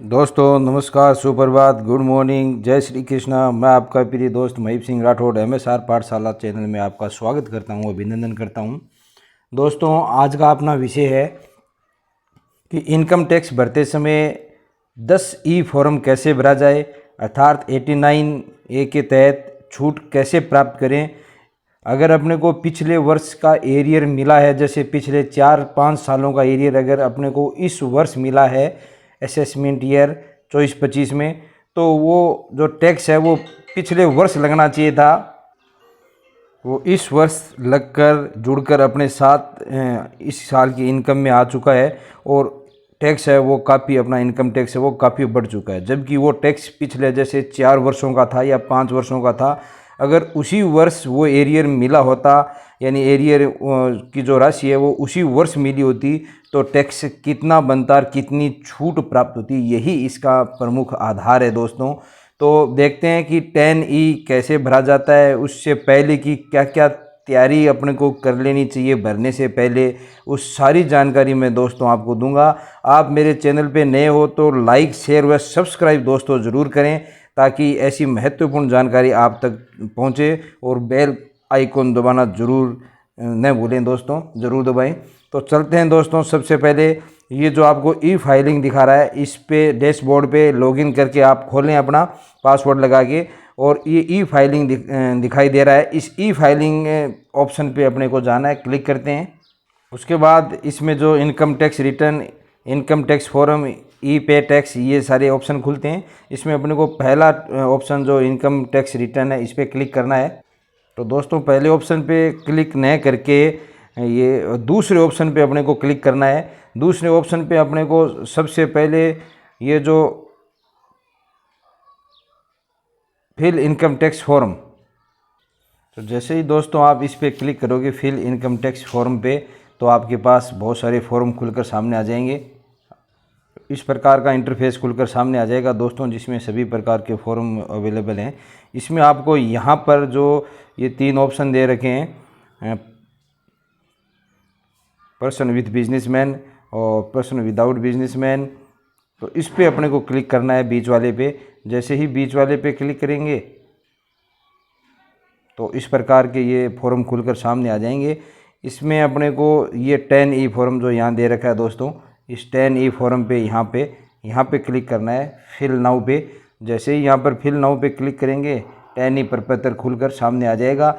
दोस्तों नमस्कार, सुप्रभात, गुड मॉर्निंग, जय श्री कृष्णा। मैं आपका प्रिय दोस्त महीप सिंह राठौड़ MSR पाठशाला चैनल में आपका स्वागत करता हूं, अभिनंदन करता हूं। दोस्तों आज का अपना विषय है कि इनकम टैक्स भरते समय 10E फॉर्म कैसे भरा जाए, अर्थात 89A के तहत छूट कैसे प्राप्त करें। अगर अपने को पिछले वर्ष का एरियर मिला है, जैसे पिछले 4-5 सालों का एरियर अगर अपने को इस वर्ष मिला है असेसमेंट ईयर 24-25 में, तो वो जो टैक्स है वो पिछले वर्ष लगना चाहिए था, वो इस वर्ष लगकर जुड़कर अपने साथ इस साल की इनकम में आ चुका है और टैक्स है वो काफ़ी, अपना इनकम टैक्स है वो काफ़ी बढ़ चुका है। जबकि वो टैक्स पिछले जैसे 4 वर्षों का था या 5 वर्षों का था, अगर उसी वर्ष वो एरियर मिला होता, यानी एरियर की जो राशि है वो उसी वर्ष मिली होती, तो टैक्स कितना बनता और कितनी छूट प्राप्त होती, यही इसका प्रमुख आधार है दोस्तों। तो देखते हैं कि 10E कैसे भरा जाता है, उससे पहले की क्या क्या तैयारी अपने को कर लेनी चाहिए भरने से पहले, उस सारी जानकारी मैं दोस्तों आपको दूंगा। आप मेरे चैनल पे नए हो तो लाइक, शेयर व सब्सक्राइब दोस्तों ज़रूर करें, ताकि ऐसी महत्वपूर्ण जानकारी आप तक पहुंचे, और बेल आइकॉन दबाना ज़रूर न भूलें दोस्तों, ज़रूर दबाएं। तो चलते हैं दोस्तों। सबसे पहले ये जो आपको ई फाइलिंग दिखा रहा है, इस पे डैशबोर्ड पे लॉगिन करके आप खोलें अपना पासवर्ड लगा के, और ये ई फाइलिंग दिखाई दे रहा है। इस ई फाइलिंग ऑप्शन पे अपने को जाना है, क्लिक करते हैं। उसके बाद इसमें जो income tax return, income tax form, e pay tax, ये सारे ऑप्शन खुलते हैं। इसमें अपने को पहला ऑप्शन जो इनकम टैक्स रिटर्न है, इस पर क्लिक करना है। तो दोस्तों पहले ऑप्शन पे क्लिक न करके ये दूसरे ऑप्शन पे अपने को क्लिक करना है। दूसरे ऑप्शन पे अपने को सबसे पहले ये जो फिल इनकम टैक्स फॉर्म, तो जैसे ही दोस्तों आप इस पे क्लिक करोगे फिल इनकम टैक्स फॉर्म पे, तो आपके पास बहुत सारे फॉर्म खुलकर सामने आ जाएंगे। इस प्रकार का इंटरफेस खुलकर सामने आ जाएगा दोस्तों, जिसमें सभी प्रकार के फॉर्म अवेलेबल हैं। इसमें आपको यहाँ पर जो ये 3 ऑप्शन दे रखे हैं, पर्सन विथ बिजनेसमैन और पर्सन विदाउट बिजनेसमैन, तो इस पे अपने को क्लिक करना है, बीच वाले पे। जैसे ही बीच वाले पे क्लिक करेंगे तो इस प्रकार के ये फॉर्म खुलकर सामने आ जाएंगे। इसमें अपने को ये 10E फॉर्म जो यहाँ दे रखा है दोस्तों, इस 10E फॉर्म पे यहाँ पे क्लिक करना है, फिल नाउ पे। जैसे ही यहाँ पर फिल नाउ पे क्लिक करेंगे 10E प्रपत्र खुलकर सामने आ जाएगा।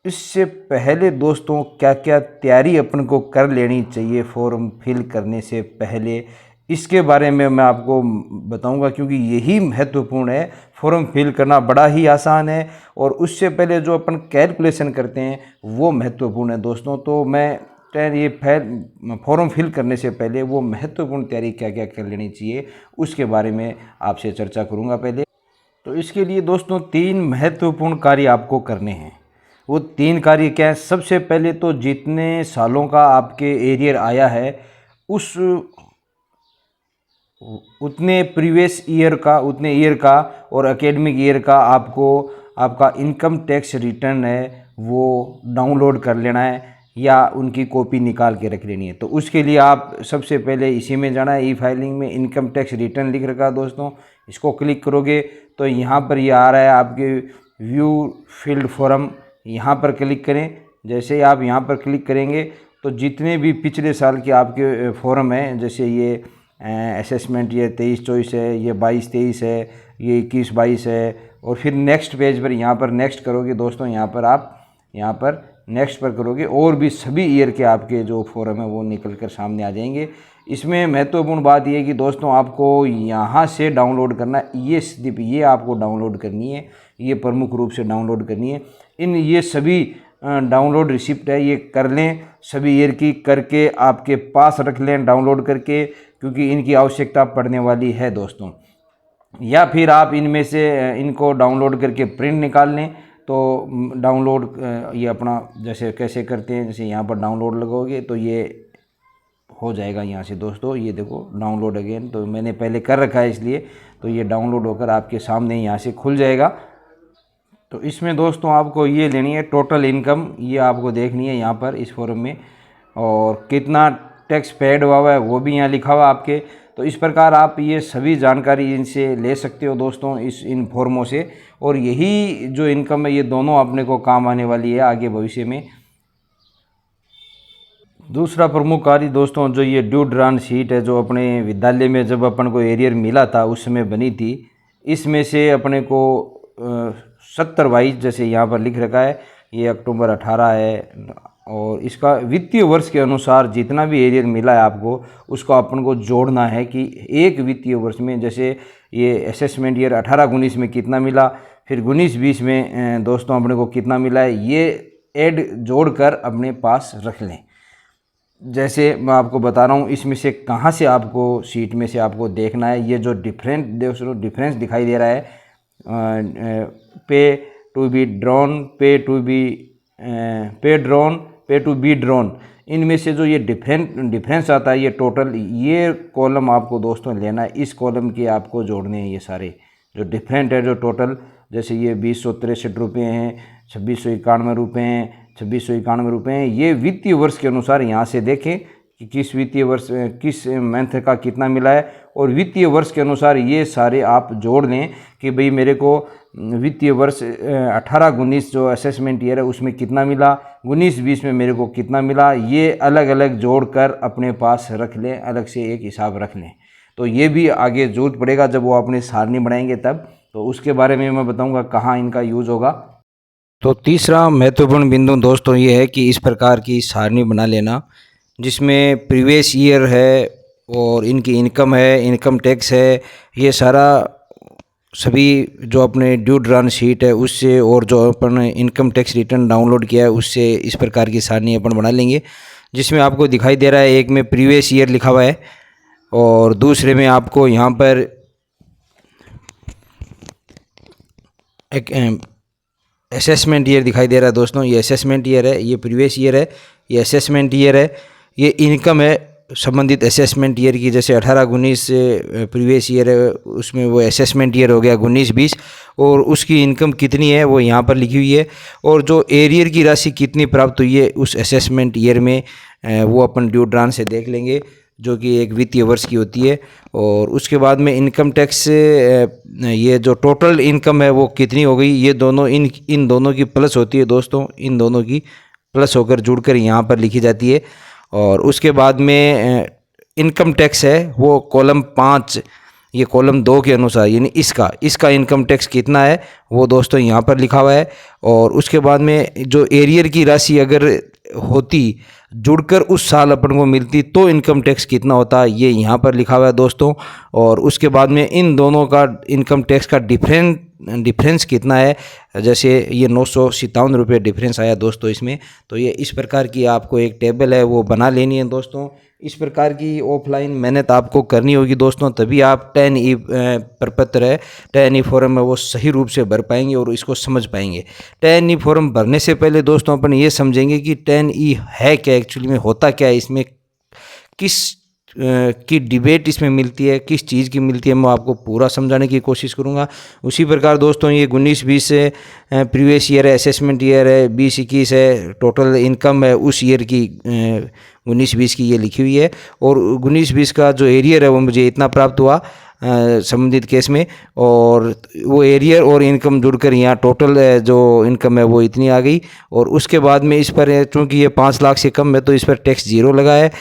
इससे पहले दोस्तों क्या क्या तैयारी अपन को कर लेनी चाहिए फॉर्म फिल करने से पहले, इसके बारे में मैं आपको बताऊंगा, क्योंकि यही महत्वपूर्ण है। फॉर्म फिल करना बड़ा ही आसान है, और उससे पहले जो अपन कैलकुलेशन करते हैं वो महत्वपूर्ण है दोस्तों। तो मैं ये फॉर्म फिल करने से पहले वो महत्वपूर्ण तैयारी क्या क्या कर लेनी चाहिए उसके बारे में आपसे चर्चा करूँगा पहले। तो इसके लिए दोस्तों 3 महत्वपूर्ण कार्य आपको करने हैं। वो 3 कार्य क्या है? सबसे पहले तो जितने सालों का आपके एरियर आया है, उतने प्रीवियस ईयर का, उतने ईयर का और एकेडमिक ईयर का आपको आपका इनकम टैक्स रिटर्न है वो डाउनलोड कर लेना है, या उनकी कॉपी निकाल के रख लेनी है। तो उसके लिए आप सबसे पहले इसी में जाना है, ई फाइलिंग में इनकम टैक्स रिटर्न लिख रखा है दोस्तों। इसको क्लिक करोगे तो यहाँ पर ये आ रहा है आपके व्यू फील्ड फॉर्म, यहाँ पर क्लिक करें। जैसे ही आप यहाँ पर क्लिक करेंगे तो जितने भी पिछले साल के आपके फॉर्म हैं, जैसे ये असेसमेंट ये 23-24 है, ये 22-23 है, ये 21-22 है, और फिर नेक्स्ट पेज पर यहाँ पर नेक्स्ट करोगे दोस्तों, यहाँ पर आप यहाँ पर नेक्स्ट पर करोगे, और भी सभी ईयर के आपके जो फॉर्म है वो निकल कर सामने आ जाएंगे। इसमें महत्वपूर्ण बात यह है कि दोस्तों आपको यहाँ से डाउनलोड करना है, ये स्लिप ये आपको डाउनलोड करनी है, ये प्रमुख रूप से डाउनलोड करनी है। ये सभी डाउनलोड रिसिप्ट है, ये कर लें, सभी ईयर की करके आपके पास रख लें डाउनलोड करके, क्योंकि इनकी आवश्यकता पड़ने वाली है दोस्तों। या फिर आप इनमें से इनको डाउनलोड करके प्रिंट निकाल लें। तो डाउनलोड ये अपना जैसे कैसे करते हैं, जैसे यहाँ पर डाउनलोड लगोगे तो ये हो जाएगा यहाँ से दोस्तों, ये देखो डाउनलोड अगेन, तो मैंने पहले कर रखा है इसलिए, तो ये डाउनलोड होकर आपके सामने यहाँ से खुल जाएगा। तो इसमें दोस्तों आपको ये लेनी है टोटल इनकम, ये आपको देखनी है यहाँ पर इस फॉर्म में, और कितना टैक्स पेड हुआ है वो भी यहाँ लिखा हुआ आपके। तो इस प्रकार आप ये सभी जानकारी इनसे ले सकते हो दोस्तों, इन फॉर्मों से। और यही जो इनकम है ये दोनों अपने को काम आने वाली है आगे भविष्य में। दूसरा प्रमुख कार्य दोस्तों जो ये ड्यू ड्रान शीट है, जो अपने विद्यालय में जब अपन को एरियर मिला था उस समय बनी थी, इसमें से अपने को 70 वाइज जैसे यहाँ पर लिख रखा है, ये अक्टूबर 18 है और इसका वित्तीय वर्ष के अनुसार जितना भी एरियर मिला है आपको उसको अपन को जोड़ना है कि एक वित्तीय वर्ष में, जैसे ये असेसमेंट ईयर 18-19 में कितना मिला, फिर 19-20 में दोस्तों अपने को कितना मिला है, ये ऐड जोड़कर अपने पास रख लें। जैसे मैं आपको बता रहा हूँ इसमें से कहाँ से आपको शीट में से आपको देखना है, ये जो डिफरेंस दिखाई दे रहा है, पे टू बी ड्रोन, पे टू बी ड्रोन, इनमें से जो ये डिफरेंस आता है, ये टोटल, ये कॉलम आपको दोस्तों लेना है। इस कॉलम के आपको जोड़ने हैं ये सारे जो डिफरेंट है, जो टोटल, जैसे ये 2063 रुपये हैं, 2691 रुपये हैं, 2691 रुपये हैं। ये वित्तीय वर्ष के अनुसार यहाँ से देखें कि किस वित्तीय वर्ष, किस मंथ का कितना मिला है, और वित्तीय वर्ष के अनुसार ये सारे आप जोड़ लें कि भाई मेरे को वित्तीय वर्ष 18-19 जो असेसमेंट ईयर है उसमें कितना मिला, 19-20 में मेरे को कितना मिला, ये अलग अलग जोड़कर अपने पास रख लें, अलग से एक हिसाब रख लें। तो ये भी आगे जरूरत पड़ेगा जब वो अपने सारणी बनाएंगे तब, तो उसके बारे में मैं बताऊंगा कहाँ इनका यूज़ होगा। तो तीसरा महत्वपूर्ण बिंदु दोस्तों ये है कि इस प्रकार की सारणी बना लेना जिसमें प्रीवियस ईयर है और इनकी इनकम है, इनकम टैक्स है, ये सारा सभी जो अपने ड्यू ड्रान शीट है उससे, और जो अपन इनकम टैक्स रिटर्न डाउनलोड किया है उससे इस प्रकार की सारणी अपन बना लेंगे। जिसमें आपको दिखाई दे रहा है, एक में प्रीवियस ईयर लिखा हुआ है और दूसरे में आपको यहाँ पर एक असेसमेंट ईयर दिखाई दे रहा है दोस्तों। ये असेसमेंट ईयर है, ये प्रीवियस ईयर है, ये असेसमेंट ईयर है, ये इनकम है संबंधित असेसमेंट ईयर की। जैसे 18-19 से प्रीवियस ईयर है उसमें वो असेसमेंट ईयर हो गया 19-20, और उसकी इनकम कितनी है वो यहाँ पर लिखी हुई है, और जो एरियर की राशि कितनी प्राप्त हुई है उस असेसमेंट ईयर में वो अपन ड्यू ड्रान से देख लेंगे, जो कि एक वित्तीय वर्ष की होती है। और उसके बाद में इनकम टैक्स, ये जो टोटल इनकम है वो कितनी हो गई, ये दोनों इन दोनों की प्लस होती है दोस्तों, इन दोनों की प्लस होकर जुड़कर यहाँ पर लिखी जाती है। और उसके बाद में इनकम टैक्स है वो कॉलम 5, ये कॉलम 2 के अनुसार, यानी इसका इनकम टैक्स कितना है वो दोस्तों यहाँ पर लिखा हुआ है। और उसके बाद में जो एरियर की राशि अगर होती जुड़कर उस साल अपन को मिलती तो इनकम टैक्स कितना होता है ये यहाँ पर लिखा हुआ है दोस्तों। और उसके बाद में इन दोनों का इनकम टैक्स का डिफरेंस कितना है, जैसे ये 957 रुपये डिफरेंस आया दोस्तों इसमें। तो ये इस प्रकार की आपको एक टेबल है वो बना लेनी है दोस्तों। इस प्रकार की ऑफलाइन मेहनत आपको करनी होगी दोस्तों, तभी आप 10E प्रपत्र है, 10E फॉर्म है वो सही रूप से भर पाएंगे और इसको समझ पाएंगे। 10E फॉर्म भरने से पहले दोस्तों अपन ये समझेंगे कि 10E है क्या, एक्चुअली में होता क्या है, इसमें किस की डिबेट इसमें मिलती है, किस चीज़ की मिलती है, मैं आपको पूरा समझाने की कोशिश करूंगा। उसी प्रकार दोस्तों ये 19-20 से प्रीवियस ईयर है, असेसमेंट ईयर है, 20-21 है, टोटल इनकम है उस ईयर की 19-20 की ये लिखी हुई है। और 19-20 का जो एरियर है वो मुझे इतना प्राप्त हुआ संबंधित केस में, और वो एरियर और इनकम जुड़कर यहाँ टोटल जो इनकम है वो इतनी आ गई। और उसके बाद में इस पर चूँकि ये 5 लाख से कम है तो इस पर टैक्स 0 लगा है,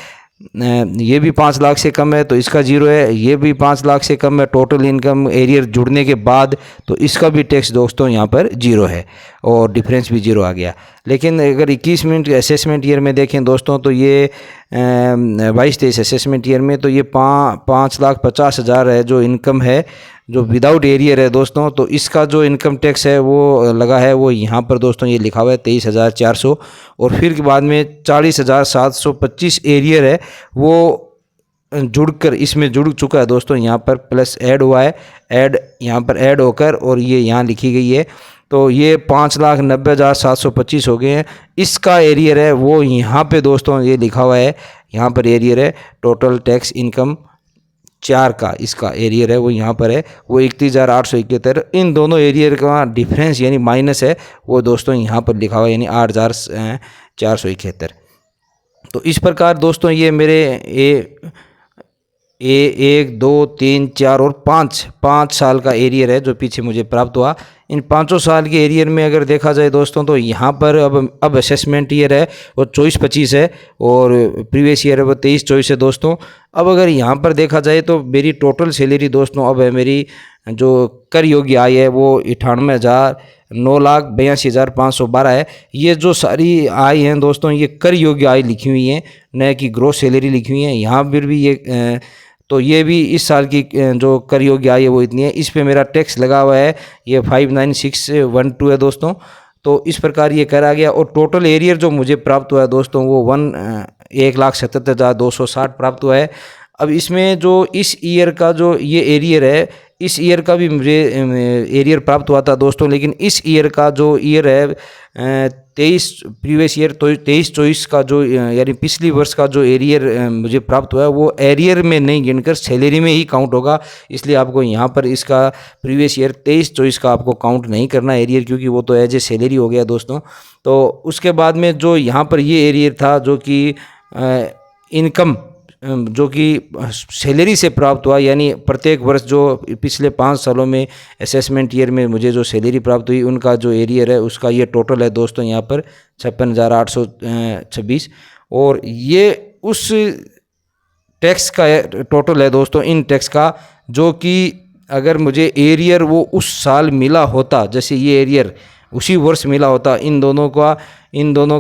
ये भी 5 लाख से कम है तो इसका 0 है, ये भी 5 लाख से कम है टोटल इनकम एरियर जुड़ने के बाद, तो इसका भी टैक्स दोस्तों यहाँ पर 0 है और डिफरेंस भी 0 आ गया। लेकिन अगर 21 मिनट असेसमेंट ईयर में देखें दोस्तों तो ये 22-23 असेसमेंट ईयर में तो ये 5,50,000 है जो इनकम है, जो विदाउट एरियर है दोस्तों। तो इसका जो इनकम टैक्स है वो लगा है वो यहाँ पर दोस्तों ये लिखा हुआ है 23,400। और फिर के बाद में 40,725 एरियर है वो जुड़कर इसमें जुड़ चुका है दोस्तों, यहाँ पर प्लस ऐड हुआ है, यहाँ पर ऐड होकर और ये यहाँ लिखी गई है। तो ये 5,90,725 हो गए हैं। इसका एरियर है वो यहाँ पे दोस्तों ये लिखा हुआ है, यहाँ पर एरियर है टोटल टैक्स इनकम 4 का, इसका एरियर है वो यहाँ पर है वो 31,871। इन दोनों एरियर का डिफरेंस यानी माइनस है वो दोस्तों यहाँ पर लिखा हुआ है, यानी 8,471। तो इस प्रकार दोस्तों ये मेरे एक 2 3 4 और 5 साल का एरियर है जो पीछे मुझे प्राप्त हुआ। इन 5 साल के एरियर में अगर देखा जाए दोस्तों तो यहाँ पर अब असेसमेंट ईयर है वो 24-25 है और प्रीवियस ईयर है वो 23-24 है दोस्तों। अब अगर यहाँ पर देखा जाए तो मेरी टोटल सैलरी दोस्तों अब है मेरी जो कर योग्य आय है वो 98,9,82,512 है। ये जो सारी आय हैं दोस्तों ये कर योग्य आय लिखी हुई हैं, न कि ग्रोस सैलरी लिखी हुई है। यहाँ पर भी ये तो ये भी इस साल की जो कर योग्य आय है वो इतनी है। इस पे मेरा टैक्स लगा हुआ है ये 59612 है दोस्तों। तो इस प्रकार ये करा गया और टोटल एरियर जो मुझे प्राप्त हुआ है दोस्तों वो 1,77,260 प्राप्त हुआ है। अब इसमें जो इस ईयर का जो ये एरियर है इस ईयर का भी मुझे एरियर प्राप्त हुआ था दोस्तों, लेकिन इस ईयर का जो ईयर है 23-24 का जो यानी पिछली वर्ष का जो एरियर मुझे प्राप्त हुआ है वो एरियर में नहीं गिनकर सैलरी में ही काउंट होगा। इसलिए आपको यहाँ पर इसका प्रीवियस ईयर 23-24 का आपको काउंट नहीं करना एरियर, क्योंकि वो तो एज ए सैलरी हो गया दोस्तों। तो उसके बाद में जो यहाँ पर ये एरियर था जो कि इनकम जो कि सैलरी से प्राप्त हुआ, यानी प्रत्येक वर्ष जो पिछले 5 सालों में असेसमेंट ईयर में मुझे जो सैलरी प्राप्त हुई उनका जो एरियर है उसका ये टोटल है दोस्तों यहाँ पर 56,826 और ये उस टैक्स का टोटल है दोस्तों इन टैक्स का, जो कि अगर मुझे एरियर वो उस साल मिला होता, जैसे ये एरियर उसी वर्ष मिला होता, इन दोनों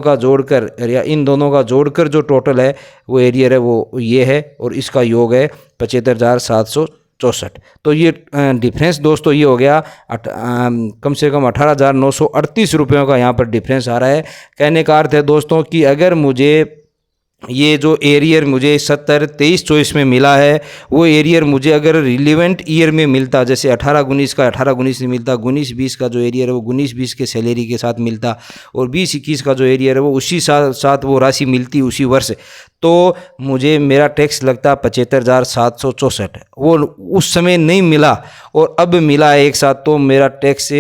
का जोड़कर या इन दोनों का जोड़कर जो टोटल है वो एरियर है वो ये है और इसका योग है 75,764। तो ये डिफरेंस दोस्तों ये हो गया कम से कम 18,938 रुपयों का यहाँ पर डिफरेंस आ रहा है। कहने का अर्थ है दोस्तों कि अगर मुझे ये जो एरियर मुझे 70-23-24 में मिला है वो एरियर मुझे अगर रिलेवेंट ईयर में मिलता, जैसे 18-19 का 18-19 में मिलता, 19-20 का जो एरियर है वो 19-20 के सैलरी के साथ मिलता और 20-21 का जो एरियर है वो उसी साथ वो राशि मिलती उसी वर्ष, तो मुझे मेरा टैक्स लगता 75,764। वो उस समय नहीं मिला और अब मिला है एक साथ, तो मेरा टैक्स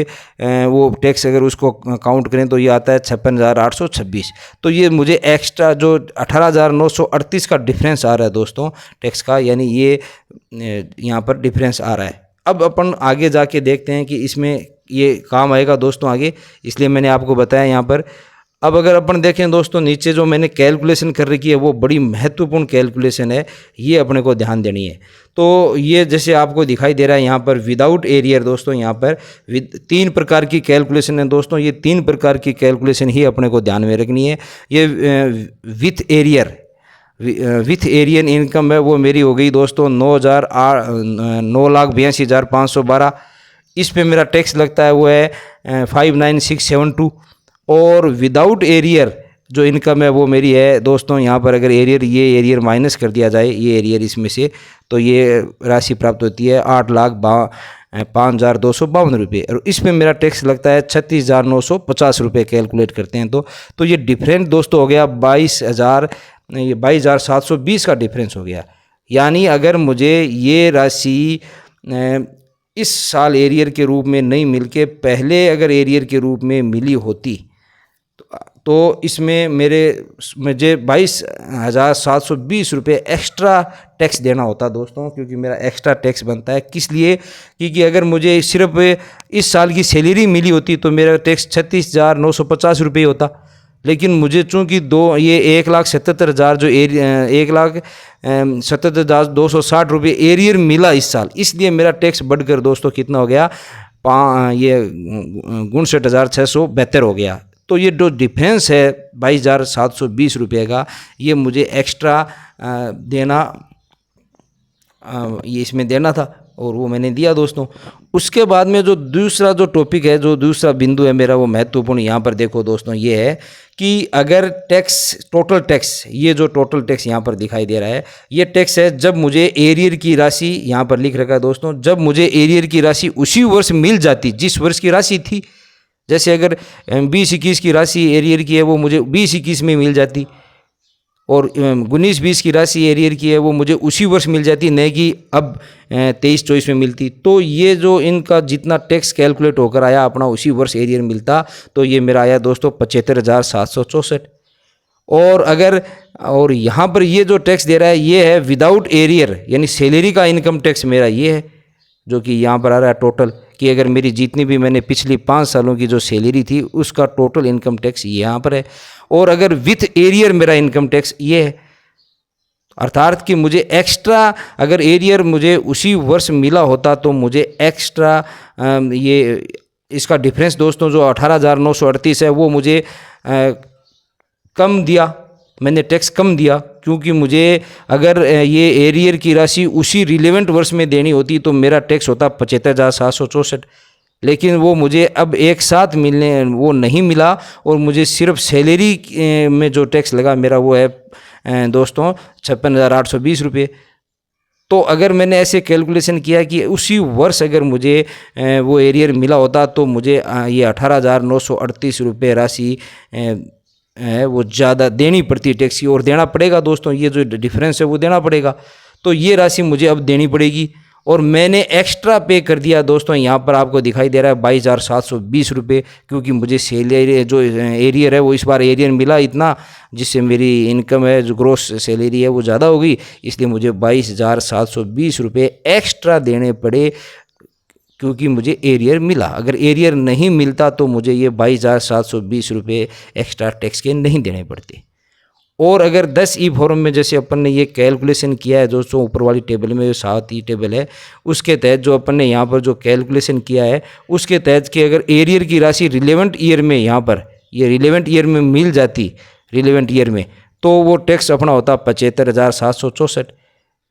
वो टैक्स अगर उसको काउंट करें तो ये आता है 56,826। तो ये मुझे एक्स्ट्रा जो 18,938 का डिफरेंस आ रहा है दोस्तों टैक्स का, यानी ये यहाँ पर डिफरेंस आ रहा है। अब अपन आगे जाके देखते हैं कि इसमें ये काम आएगा दोस्तों आगे, इसलिए मैंने आपको बताया यहाँ पर। अब अगर अपन देखें दोस्तों नीचे जो मैंने कैलकुलेशन कर रखी है वो बड़ी महत्वपूर्ण कैलकुलेशन है, ये अपने को ध्यान देनी है। तो ये जैसे आपको दिखाई दे रहा है यहाँ पर विदाउट एरियर दोस्तों, यहाँ पर 3 प्रकार की कैलकुलेशन है दोस्तों। ये 3 प्रकार की कैलकुलेशन ही अपने को ध्यान में रखनी है। ये विथ एरियर इनकम है वो मेरी हो गई दोस्तों 9,82,512। इस पे मेरा टैक्स लगता है वो है 59672 और विदाउट एरियर जो इनकम है वो मेरी है दोस्तों, यहाँ पर अगर ये एरियर माइनस कर दिया जाए ये एरियर इसमें से, तो ये राशि प्राप्त होती है 8,05,252 रुपये और इस पे मेरा टैक्स लगता है 36,950 रुपये कैलकुलेट करते हैं। तो ये डिफरेंस दोस्तों हो गया 22,720 का डिफरेंस हो गया। यानी अगर मुझे ये राशि इस साल एरियर के रूप में नहीं मिलके पहले अगर एरियर के रूप में मिली होती तो इसमें मुझे 22,720 रुपये एक्स्ट्रा टैक्स देना होता दोस्तों, क्योंकि मेरा एक्स्ट्रा टैक्स बनता है। किस लिए? क्योंकि अगर मुझे सिर्फ इस साल की सैलरी मिली होती तो मेरा टैक्स 36,950 रुपये होता, लेकिन मुझे चूँकि ये 1,77,000 जो 1,77,260 रुपये एरियर मिला इस साल, इसलिए मेरा टैक्स बढ़कर दोस्तों कितना हो गया 59,672 हो गया। तो ये जो डिफरेंस है 22,720 रुपये का, ये मुझे एक्स्ट्रा देना ये इसमें देना था और वो मैंने दिया दोस्तों। उसके बाद में जो दूसरा जो टॉपिक है, जो दूसरा बिंदु है मेरा वो महत्वपूर्ण, यहाँ पर देखो दोस्तों ये है कि अगर टोटल टैक्स, ये जो टोटल टैक्स यहाँ पर दिखाई दे रहा है ये टैक्स है जब मुझे एरियर की राशि, यहाँ पर लिख रखा है दोस्तों, जब मुझे एरियर की राशि उसी वर्ष मिल जाती जिस वर्ष की राशि थी। जैसे अगर 20-21 की राशि एरियर की है वो मुझे 20-21 में मिल जाती और 19-20 की राशि एरियर की है वो मुझे उसी वर्ष मिल जाती, नहीं कि अब 23-24 में मिलती। तो ये जो इनका जितना टैक्स कैलकुलेट होकर आया अपना उसी वर्ष एरियर मिलता, तो ये मेरा आया दोस्तों 75,764। और अगर और यहाँ पर ये जो टैक्स दे रहा है ये है विदाउट एरियर, यानी सैलरी का इनकम टैक्स मेरा ये है, जो कि यहाँ पर आ रहा है टोटल, कि अगर मेरी जितनी भी मैंने पिछली 5 सालों की जो सैलरी थी उसका टोटल इनकम टैक्स यहाँ पर है। और अगर विथ एरियर मेरा इनकम टैक्स ये है, अर्थात कि मुझे एक्स्ट्रा अगर एरियर मुझे उसी वर्ष मिला होता तो मुझे एक्स्ट्रा ये इसका डिफरेंस दोस्तों जो 18,938 है वो मुझे कम दिया, मैंने टैक्स कम दिया, क्योंकि मुझे अगर ये एरियर की राशि उसी रिलेवेंट वर्ष में देनी होती तो मेरा टैक्स होता 75,764, लेकिन वो मुझे अब एक साथ मिलने वो नहीं मिला और मुझे सिर्फ सैलरी में जो टैक्स लगा मेरा वो है दोस्तों 56,820 रुपये। तो अगर मैंने ऐसे कैलकुलेशन किया कि उसी वर्ष अगर मुझे वो एरियर मिला होता तो मुझे ये 18,938 रुपये राशि है वो ज़्यादा देनी पड़ती है टैक्स की, और देना पड़ेगा दोस्तों, ये जो डिफरेंस है वो देना पड़ेगा। तो ये राशि मुझे अब देनी पड़ेगी और मैंने एक्स्ट्रा पे कर दिया दोस्तों, यहाँ पर आपको दिखाई दे रहा है 22,720 रुपये, क्योंकि मुझे सैलरी जो एरियर है वो इस बार एरियर मिला इतना, जिससे मेरी इनकम है जो ग्रोस सैलरी है वो ज़्यादा हो गई, इसलिए मुझे 22,720 रुपये एक्स्ट्रा देने पड़े, क्योंकि मुझे एरियर मिला। अगर एरियर नहीं मिलता तो मुझे ये 22,720 रुपये एक्स्ट्रा टैक्स के नहीं देने पड़ते। और अगर 10 फॉर्म में जैसे अपन ने ये कैलकुलेशन किया है दोस्तों, ऊपर वाली टेबल में जो 7 टेबल है उसके तहत जो अपन ने यहाँ पर जो कैलकुलेशन किया है उसके तहत कि अगर एरियर की राशि रिलेवेंट ईयर में यहाँ पर ये रिलेवेंट ईयर में मिल जाती रिलेवेंट ईयर में, तो वो टैक्स अपना होता 75,764,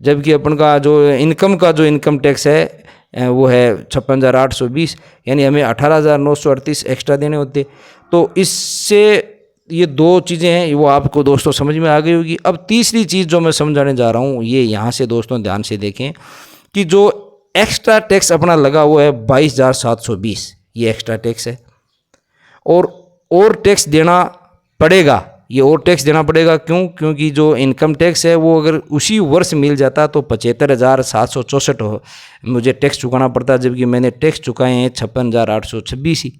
जबकि अपन का जो इनकम टैक्स है वो है 56,820, यानी हमें 18,938 एक्स्ट्रा देने होते। तो इससे ये 2 चीज़ें हैं वो आपको दोस्तों समझ में आ गई होगी। अब तीसरी चीज़ जो मैं समझाने जा रहा हूँ ये यहाँ से दोस्तों ध्यान से देखें कि जो एक्स्ट्रा टैक्स अपना लगा वो है 22,720, ये एक्स्ट्रा टैक्स है और टैक्स देना पड़ेगा, ये और टैक्स देना पड़ेगा। क्यों? क्योंकि जो इनकम टैक्स है वो अगर उसी वर्ष मिल जाता तो 75,764 मुझे टैक्स चुकाना पड़ता, जबकि मैंने टैक्स चुकाए हैं 56,826 ही।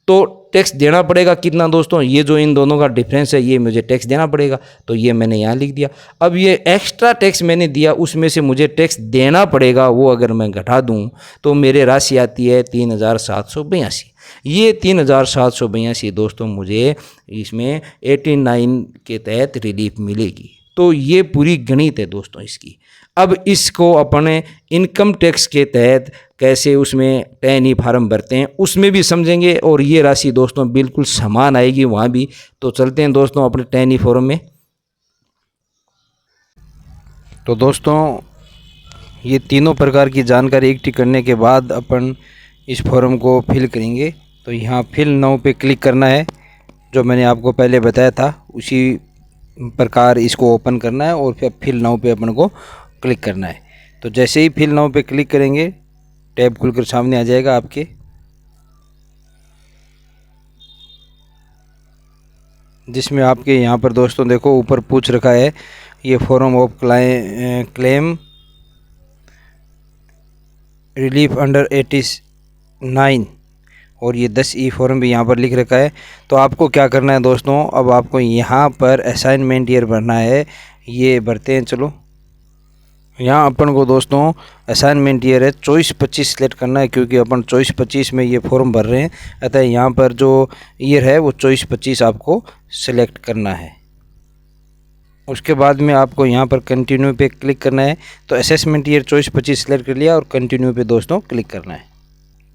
तो टैक्स देना पड़ेगा कितना दोस्तों, ये जो इन दोनों का डिफरेंस है ये मुझे टैक्स देना पड़ेगा, तो ये मैंने यहाँ लिख दिया। अब ये एक्स्ट्रा टैक्स मैंने दिया उसमें से मुझे टैक्स देना पड़ेगा, वो अगर मैं घटा दूँ तो मेरे राशि आती है 3,782। ये 3,782 दोस्तों मुझे इसमें 89 के तहत रिलीफ मिलेगी। तो ये पूरी गणित है दोस्तों इसकी। अब इसको अपने इनकम टैक्स के तहत कैसे उसमें 10E फार्म भरते हैं उसमें भी समझेंगे, और ये राशि दोस्तों बिल्कुल समान आएगी वहाँ भी। तो चलते हैं दोस्तों अपने 10E फॉर्म में। तो दोस्तों ये तीनों प्रकार की जानकारी इकट्ठी करने के बाद अपन इस फॉर्म को फिल करेंगे। तो यहाँ फिल नाउ पे क्लिक करना है, जो मैंने आपको पहले बताया था उसी प्रकार इसको ओपन करना है और फिर फिल नाउ पे अपन को क्लिक करना है। तो जैसे ही फिल नाउ पे क्लिक करेंगे टैब खुलकर सामने आ जाएगा आपके, जिसमें आपके यहाँ पर दोस्तों देखो ऊपर पूछ रखा है ये form of claim relief under 89, और ये 10E फॉर्म भी यहाँ पर लिख रखा है। तो आपको क्या करना है दोस्तों, अब आपको यहाँ पर असाइनमेंट ईयर भरना है, ये भरते हैं। चलो यहाँ अपन को दोस्तों असाइनमेंट ईयर है 24-25 सेलेक्ट करना है, क्योंकि अपन 24-25 में ये फॉर्म भर रहे हैं, अतः यहाँ पर जो ईयर है वो 24-25 आपको सेलेक्ट करना है। उसके बाद में आपको यहाँ पर कंटिन्यू पे क्लिक करना है। तो असेसमेंट ईयर 24-25 सेलेक्ट कर लिया और कंटिन्यू पे दोस्तों क्लिक करना है।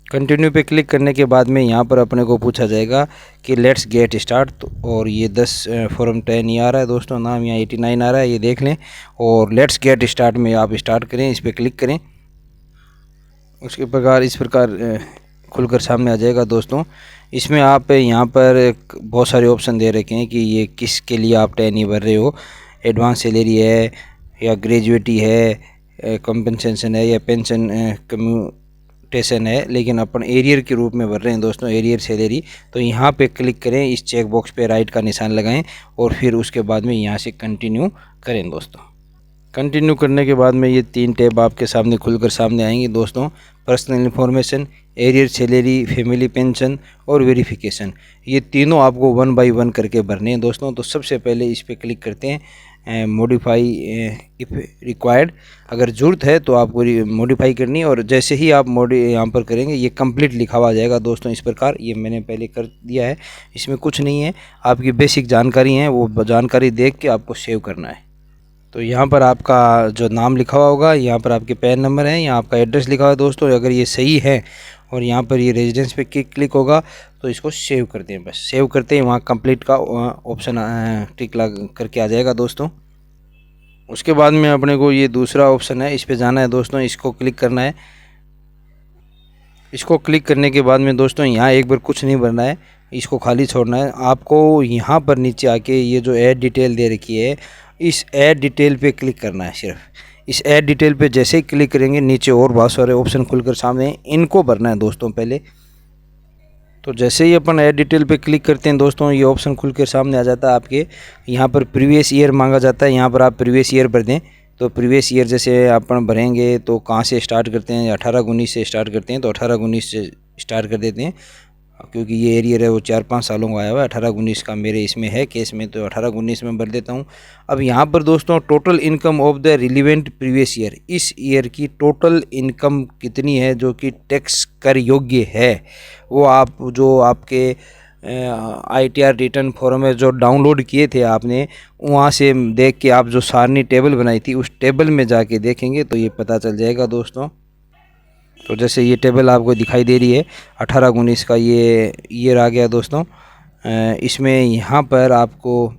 कंटिन्यू पे क्लिक करने के बाद में यहाँ पर अपने को पूछा जाएगा कि लेट्स गेट स्टार्ट, और ये 10 फॉर्म 10 आ रहा है दोस्तों, नाम यहाँ 89 आ रहा है, ये देख लें। और लेट्स गेट स्टार्ट में आप स्टार्ट करें, इस पर क्लिक करें। उसके प्रकार इस प्रकार खुलकर सामने आ जाएगा दोस्तों। इसमें आप यहाँ पर बहुत सारे ऑप्शन दे रखे हैं कि ये किसके लिए आप 10 भर रहे हो, एडवांस सैलरी है या ग्रेजुएटी है, कंपनसेशन है या पेंशन कम्यूटेशन है, लेकिन अपन एरियर के रूप में भर रहे हैं दोस्तों, एरियर सैलरी। तो यहाँ पे क्लिक करें, इस चेक बॉक्स पे राइट का निशान लगाएं और फिर उसके बाद में यहाँ से कंटिन्यू करें दोस्तों। कंटिन्यू करने के बाद में ये 3 टैब आपके सामने खुलकर सामने आएंगे दोस्तों। Personal information, arrear salary, family pension और वेरिफिकेशन, ये तीनों आपको 1 बाय 1 करके भरने हैं दोस्तों। तो सबसे पहले इस पर क्लिक करते हैं, मॉडिफाई इफ़ रिक्वायर्ड, अगर ज़रूरत है तो आपको मॉडिफाई करनी है। और जैसे ही आप यहाँ पर करेंगे ये कंप्लीट लिखा हुआ जाएगा दोस्तों इस प्रकार। ये मैंने पहले कर दिया है, इसमें कुछ नहीं है, आपकी बेसिक जानकारी है, वो जानकारी देख के आपको सेव करना है। तो यहाँ पर आपका जो नाम लिखा हुआ होगा, यहाँ पर आपके पैन नंबर है, यहाँ आपका एड्रेस लिखा हुआ है दोस्तों। अगर ये सही है और यहाँ पर ये रेजिडेंस पे क्लिक होगा तो इसको सेव करते हैं। बस सेव करते हैं, वहाँ कंप्लीट का ऑप्शन टिक लग करके आ जाएगा दोस्तों। उसके बाद में अपने को ये दूसरा ऑप्शन है, इस पर जाना है दोस्तों, इसको क्लिक करना है। इसको क्लिक करने के बाद में दोस्तों यहाँ एक बार कुछ नहीं भरना है, इसको खाली छोड़ना है। आपको यहाँ पर नीचे आके ये जो ऐड डिटेल दे रखी है, इस ऐड डिटेल पे क्लिक करना है। सिर्फ इस ऐड डिटेल पे जैसे ही क्लिक करेंगे नीचे और बहुत सारे ऑप्शन खुलकर सामने, इनको भरना है दोस्तों पहले। तो जैसे ही अपन ऐड डिटेल पे क्लिक करते हैं दोस्तों, ये ऑप्शन खुल कर सामने आ जाता है आपके। यहाँ पर प्रीवियस ईयर मांगा जाता है, यहाँ पर आप प्रीवियस ईयर भर दें। तो प्रीवियस ईयर जैसे अपन भरेंगे तो कहाँ से स्टार्ट करते हैं, 18-19 से स्टार्ट करते हैं, तो 18-19 से स्टार्ट कर देते हैं, क्योंकि ये एरियर है वो 4-5 सालों का आया हुआ है। 18-19 का मेरे इसमें है केस में, तो 18-19 में भर देता हूँ। अब यहाँ पर दोस्तों total income of the relevant previous year, इस ईयर की टोटल इनकम कितनी है जो कि टैक्स कर योग्य है, वो आप जो आपके ITR रिटर्न फॉर्म में जो डाउनलोड किए थे आपने, वहाँ से देख के आप जो सारनी टेबल बनाई थी उस टेबल में जाके देखेंगे तो ये पता चल जाएगा दोस्तों। तो जैसे ये टेबल आपको दिखाई दे रही है, 18-19 का ये ईयर आ गया दोस्तों। इसमें यहाँ पर आपको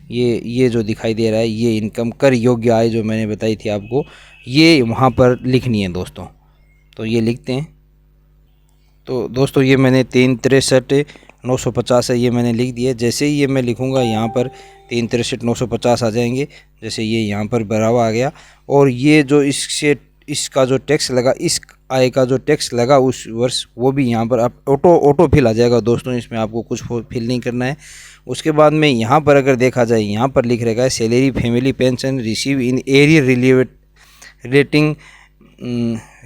ये जो दिखाई दे रहा है, ये इनकम कर योग्य आय जो मैंने बताई थी आपको, ये वहाँ पर लिखनी है दोस्तों। तो ये लिखते हैं। तो दोस्तों ये मैंने 363,950 है, ये मैंने लिख दिया। जैसे ही ये मैं लिखूँगा यहाँ पर 363,950 आ जाएंगे। जैसे ये यहाँ पर भरा हुआ आ गया, और ये जो इसका जो टैक्स लगा, इस आय का जो टैक्स लगा उस वर्ष, वो भी यहाँ पर आप ऑटो फिल आ जाएगा दोस्तों। इसमें आपको कुछ फिल नहीं करना है। उसके बाद में यहाँ पर अगर देखा जाए, यहाँ पर लिख रहेगा salary, family pension receive in arrear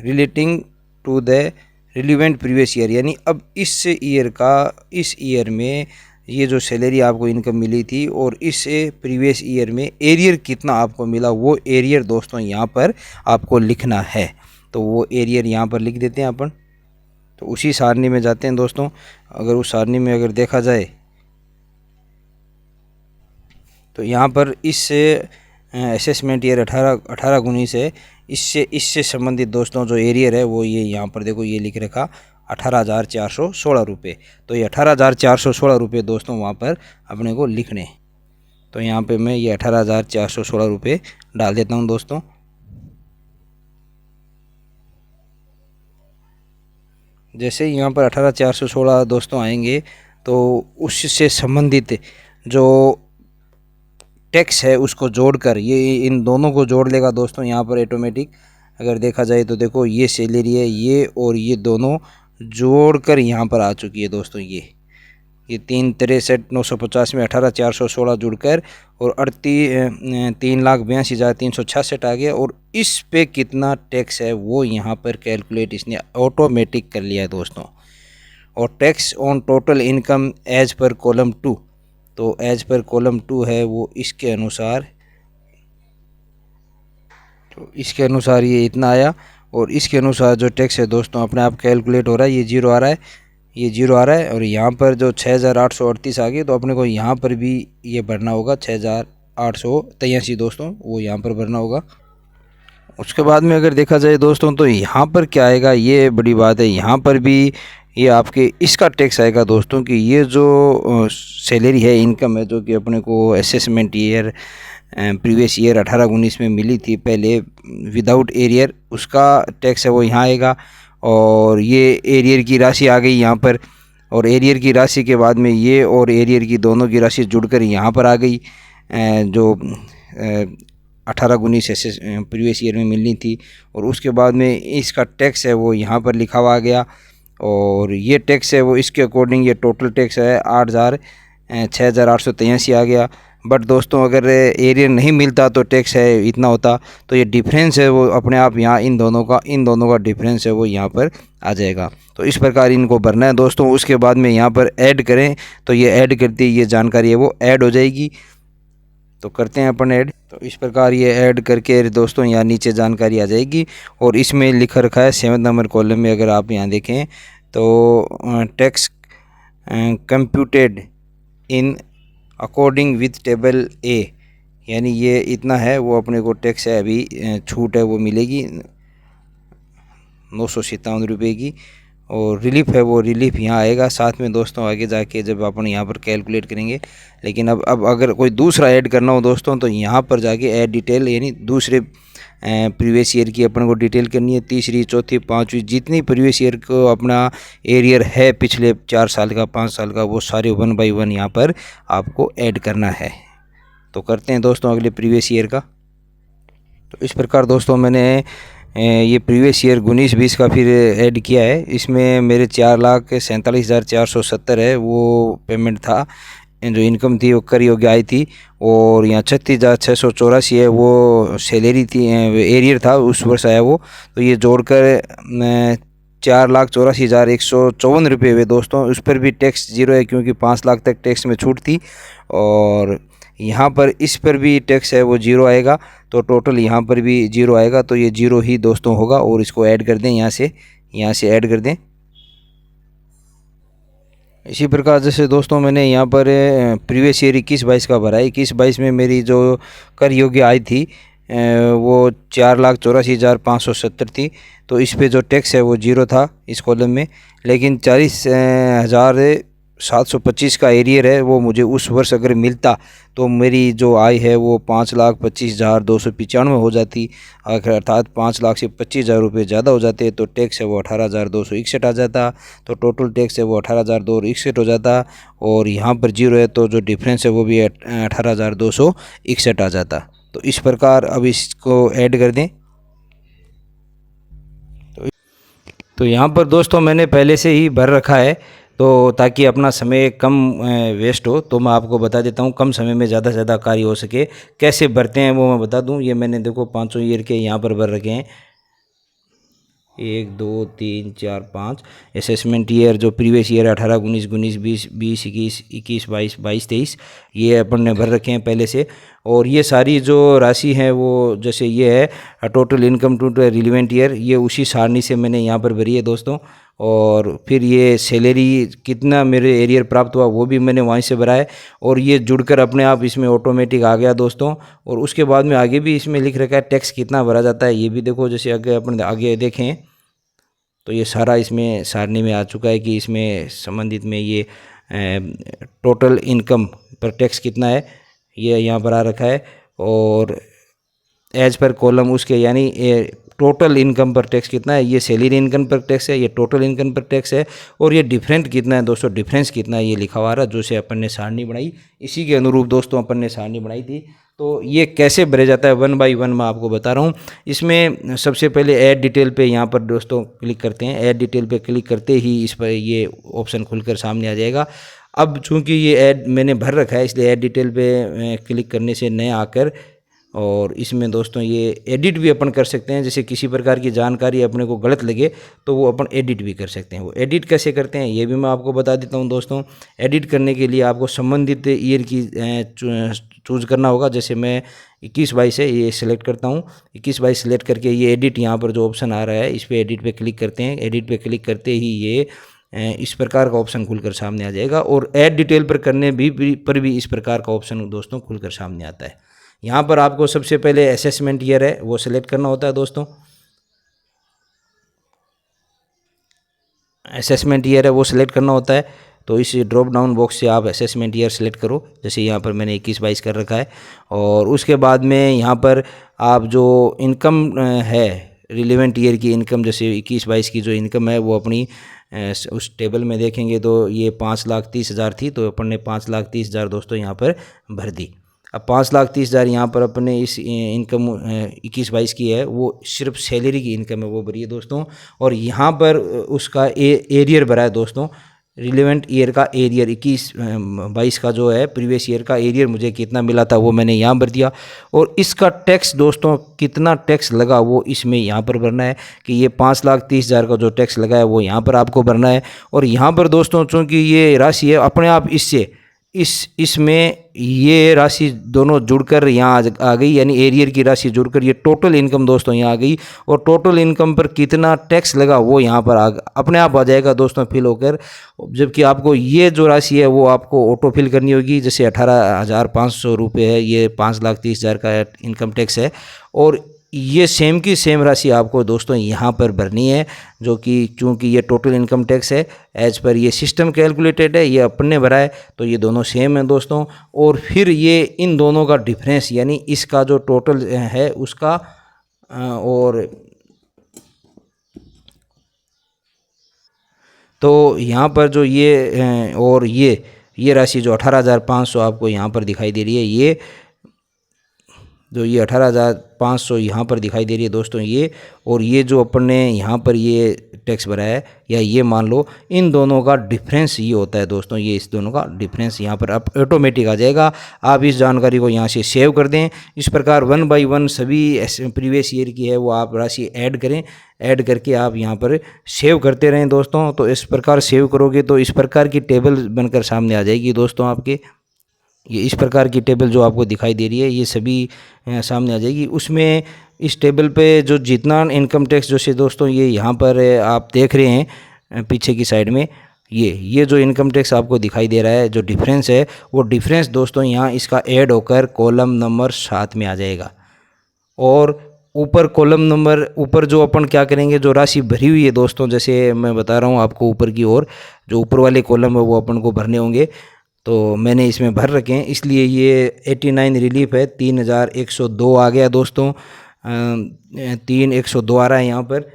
relating to the relevant previous year, यानी अब इस ईयर में ये जो सैलरी आपको इनकम मिली थी और इस प्रीवियस ईयर में एरियर कितना आपको मिला, वो एरियर दोस्तों यहाँ पर आपको लिखना है। तो वो एरियर यहाँ पर लिख देते हैं अपन। तो उसी सारणी में जाते हैं दोस्तों। अगर उस सारणी में अगर देखा जाए तो यहाँ पर इस असेसमेंट ईयर 18-19 है, इससे संबंधित दोस्तों जो एरियर है वो ये यहाँ पर देखो, ये लिख रखा 18,416 रुपये। तो ये 18,416 रुपये दोस्तों वहाँ पर अपने को लिखने। तो यहाँ पे मैं ये 18,416 रुपये डाल देता हूँ दोस्तों। जैसे ही यहाँ पर 18,416 दोस्तों आएंगे तो उससे संबंधित जो टैक्स है उसको जोड़कर, ये इन दोनों को जोड़ लेगा दोस्तों यहाँ पर ऑटोमेटिक। अगर देखा जाए तो देखो ये सैलरी है, ये और ये दोनों जोड़कर यहाँ पर आ चुकी है दोस्तों। ये 363,950 में 18,416 जुड़कर और 3,82,366 आ गया। और इस पे कितना टैक्स है वो यहाँ पर कैलकुलेट इसने ऑटोमेटिक कर लिया है दोस्तों। और tax on total income as per column 2, तो एज पर कॉलम 2 है वो इसके अनुसार ये इतना आया। और इसके अनुसार जो टैक्स है दोस्तों अपने आप कैलकुलेट हो रहा है। ये जीरो आ रहा है, ये जीरो आ रहा है। और यहाँ पर जो 6,838 आ गए, तो अपने को यहाँ पर भी ये भरना होगा 6,883 दोस्तों, वो यहाँ पर भरना होगा। उसके बाद में अगर देखा जाए दोस्तों तो यहाँ पर क्या आएगा, ये बड़ी बात है। यहाँ पर भी ये आपके इसका टैक्स आएगा दोस्तों कि ये जो सैलरी है, इनकम है जो कि अपने को असेसमेंट ईयर प्रीवियस ईयर 18-19 में मिली थी पहले विदाउट एरियर, उसका टैक्स है वो यहाँ आएगा। और ये एरियर की राशि आ गई यहाँ पर, और एरियर की राशि के बाद में ये और एरियर की दोनों की राशि जुड़कर यहाँ पर आ गई, जो 18-19 प्रीवियस ईयर में मिलनी थी। और उसके बाद में इसका टैक्स है वो यहाँ पर लिखा हुआ आ गया। और ये टैक्स है वो इसके अकॉर्डिंग ये टोटल टैक्स है 6,883 आ गया। बट दोस्तों अगर एरियर नहीं मिलता तो टैक्स है इतना होता, तो ये डिफरेंस है वो अपने आप यहाँ इन दोनों का डिफरेंस है वो यहाँ पर आ जाएगा। तो इस प्रकार इनको भरना है दोस्तों। उसके बाद में यहाँ पर ऐड करें तो ये ऐड करते ही ये जानकारी है वो ऐड हो जाएगी। तो करते हैं अपन ऐड। तो इस प्रकार ये ऐड करके दोस्तों यहाँ नीचे जानकारी आ जाएगी और इसमें लिखा रखा है 7 नंबर कॉलम में, अगर आप यहाँ देखें तो tax computed in according with table A, यानी ये इतना है वो अपने को टैक्स है अभी छूट है वो मिलेगी 957 रुपये की। और रिलीफ है वो रिलीफ यहाँ आएगा साथ में दोस्तों आगे जाके जब अपन यहाँ पर कैलकुलेट करेंगे। लेकिन अब अगर कोई दूसरा ऐड करना हो दोस्तों तो यहाँ पर जाके ऐड डिटेल, यानी दूसरे प्रीवियस ईयर की अपन को डिटेल करनी है, तीसरी चौथी पाँचवीं जितनी प्रीवियस ईयर को अपना एरियर है पिछले 4 साल का 5 साल का वो सारे 1 बाई 1 यहाँ पर आपको ऐड करना है। तो करते हैं दोस्तों अगले प्रीवियस ईयर का। तो इस प्रकार दोस्तों मैंने ये प्रीवियस ईयर 19-20 का फिर ऐड किया है। इसमें मेरे 4,47,470 है वो पेमेंट था, जो इनकम थी वो कर योग्य आई थी। और यहाँ 36,684 है वो सैलरी थी, एरियर था उस वर्ष आया वो। तो ये जोड़कर 4,84,154 रुपये हुए दोस्तों। उस पर भी टैक्स जीरो है क्योंकि 5 लाख तक टैक्स में छूट थी। और यहाँ पर इस पर भी टैक्स है वो जीरो आएगा, तो टोटल यहाँ पर भी जीरो आएगा। तो ये जीरो ही दोस्तों होगा और इसको ऐड कर दें, यहाँ से ऐड कर दें। इसी प्रकार जैसे दोस्तों मैंने यहाँ पर प्रीवियस ईयर 21-22 का भरा है। 21-22 में मेरी जो कर योग्य आय थी वो 4,84,570 थी। तो इस पे जो टैक्स है वो जीरो था इस कॉलम में। लेकिन 40,725 का एरियर है वो मुझे उस वर्ष अगर मिलता तो मेरी जो आय है वो 5,25,295 हो जाती, अर्थात 5 लाख से 25,000 रुपये ज़्यादा हो जाते। तो टैक्स है वो 18,261 आ जाता। तो टोटल टैक्स है वो 18,261 हो जाता। और यहाँ पर जीरो है तो जो डिफरेंस है वो भी 18,261 आ जाता। तो इस प्रकार अब इसको ऐड कर दें। तो यहाँ पर दोस्तों मैंने पहले से ही भर रखा है, तो ताकि अपना समय कम वेस्ट हो। तो मैं आपको बता देता हूँ कम समय में ज़्यादा से ज़्यादा कार्य हो सके। कैसे भरते हैं वो मैं बता दूँ। ये मैंने देखो 500 ईयर के यहाँ पर भर रखे हैं, 1 2 3 4 5 असेसमेंट ईयर जो प्रीवियस ईयर 18 19 19 20 20 21 21 22 22 23 ये अपन ने भर रखे हैं पहले से। और ये सारी जो राशि है वो जैसे ये है total income to relevant year, ये उसी सारणी से मैंने यहाँ पर भरी है दोस्तों। और फिर ये सैलरी कितना मेरे एरियर प्राप्त हुआ वो भी मैंने वहीं से भरा है। और ये जुड़कर अपने आप इसमें ऑटोमेटिक आ गया दोस्तों। और उसके बाद में आगे भी इसमें लिख रखा है टैक्स कितना भरा जाता है, ये भी देखो। जैसे आगे अपन आगे देखें तो ये सारा इसमें सारणी में आ चुका है कि इसमें संबंधित में ये टोटल इनकम पर टैक्स कितना है ये यहाँ पर आ रखा है। और एज पर कॉलम उसके, यानी टोटल इनकम पर टैक्स कितना है, ये सैलरी इनकम पर टैक्स है, ये टोटल इनकम पर टैक्स है। और ये डिफरेंट कितना है दोस्तों, डिफरेंस कितना है ये लिखा हुआ रहा, जो से अपन ने सारणी बनाई इसी के अनुरूप दोस्तों अपन ने सारणी बनाई थी। तो ये कैसे भरे जाता है 1 बाई 1 मैं आपको बता रहा हूँ। इसमें सबसे पहले ऐड डिटेल पे यहाँ पर दोस्तों क्लिक करते हैं। ऐड डिटेल पे क्लिक करते ही इस पर ये ऑप्शन खुलकर सामने आ जाएगा। अब चूंकि ये ऐड मैंने भर रखा है इसलिए ऐड डिटेल पे क्लिक करने से नए आकर, और इसमें दोस्तों ये एडिट भी अपन कर सकते हैं। जैसे किसी प्रकार की जानकारी अपने को गलत लगे तो वो अपन एडिट भी कर सकते हैं। वो एडिट कैसे करते हैं ये भी मैं आपको बता देता हूं दोस्तों। एडिट करने के लिए आपको संबंधित ईयर की चूज़ करना होगा। जैसे मैं 21-22 है ये सिलेक्ट करता हूँ। 21-22 सिलेक्ट करके ये एडिट यहाँ पर जो ऑप्शन आ रहा है इस पर एडिट पे क्लिक करते हैं। एडिट पे क्लिक करते ही ये इस प्रकार का ऑप्शन खुलकर सामने आ जाएगा। और ऐड डिटेल पर करने पर भी इस प्रकार का ऑप्शन दोस्तों खुलकर सामने आता है। यहाँ पर आपको सबसे पहले असेसमेंट ईयर है वो सिलेक्ट करना होता है दोस्तों। असेसमेंट ईयर है वो सिलेक्ट करना होता है। तो इस ड्रॉप डाउन बॉक्स से आप असेसमेंट ईयर सेलेक्ट करो। जैसे यहाँ पर मैंने 21-22 कर रखा है। और उसके बाद में यहाँ पर आप जो इनकम है रिलेवेंट ईयर की इनकम, जैसे 21-22 की जो इनकम है वो अपनी उस टेबल में देखेंगे तो ये 5,30,000 थी। तो अपन ने 5,30,000 दोस्तों यहाँ पर भर दी। अब 5,30,000 यहाँ पर अपने इस इनकम 21-22 की है वो सिर्फ सैलरी की इनकम है वो भरी है दोस्तों। और यहाँ पर उसका एरियर भरा है दोस्तों। रिलेवेंट ईयर का एरियर 21-22 का जो है प्रीवियस ईयर का एरियर मुझे कितना मिला था वो मैंने यहाँ भर दिया। और इसका टैक्स दोस्तों कितना टैक्स लगा वो इसमें यहाँ पर भरना है कि ये 5,30,000 का जो टैक्स लगा है वो यहाँ पर आपको भरना है। और यहाँ पर दोस्तों चूँकि ये राशि है अपने आप इससे इसमें ये राशि दोनों जुड़कर यहाँ आ गई, यानी एरियर की राशि जुड़कर ये टोटल इनकम दोस्तों यहाँ आ गई। और टोटल इनकम पर कितना टैक्स लगा वो यहाँ पर अपने आप आ जाएगा दोस्तों फिल होकर। जबकि आपको ये जो राशि है वो आपको ऑटो फिल करनी होगी। जैसे 18,500 रुपये है, ये 5,30,000 का इनकम टैक्स है। और ये सेम की सेम राशि आपको दोस्तों यहाँ पर भरनी है, जो कि चूँकि ये टोटल इनकम टैक्स है एज पर ये सिस्टम कैलकुलेटेड है, ये अपने भरा है तो ये दोनों सेम है दोस्तों। और फिर ये इन दोनों का डिफरेंस यानी इसका जो टोटल है उसका और तो यहाँ पर जो ये और ये राशि जो 18,500 आपको यहाँ पर दिखाई दे रही है, ये जो ये 18,500 यहाँ पर दिखाई दे रही है दोस्तों ये, और ये जो अपन ने यहाँ पर ये टैक्स भरा है या ये मान लो, इन दोनों का डिफरेंस ये होता है दोस्तों। ये इस दोनों का डिफरेंस यहाँ पर अब ऑटोमेटिक आ जाएगा। आप इस जानकारी को यहाँ से सेव कर दें। इस प्रकार 1 बाय 1 सभी प्रीवियस ईयर की है वो आप राशि ऐड करें, ऐड करके आप यहाँ पर सेव करते रहें दोस्तों। तो इस प्रकार सेव करोगे तो इस प्रकार की टेबल बनकर सामने आ जाएगी दोस्तों आपके। ये इस प्रकार की टेबल जो आपको दिखाई दे रही है ये सभी सामने आ जाएगी। उसमें इस टेबल पे जो जितना इनकम टैक्स जो से दोस्तों ये यहाँ पर आप देख रहे हैं पीछे की साइड में, ये जो इनकम टैक्स आपको दिखाई दे रहा है जो डिफरेंस है वो डिफरेंस दोस्तों यहाँ इसका ऐड होकर कॉलम नंबर 7 में आ जाएगा। और ऊपर कॉलम नंबर ऊपर जो अपन क्या करेंगे, जो राशि भरी हुई है दोस्तों, जैसे मैं बता रहा हूँ आपको ऊपर की ओर जो ऊपर वाले कॉलम है वो अपन को भरने होंगे। तो मैंने इसमें भर रखे हैं, इसलिए ये 89 रिलीफ है 3,102 आ गया दोस्तों। 3,102 आ रहा है यहाँ पर।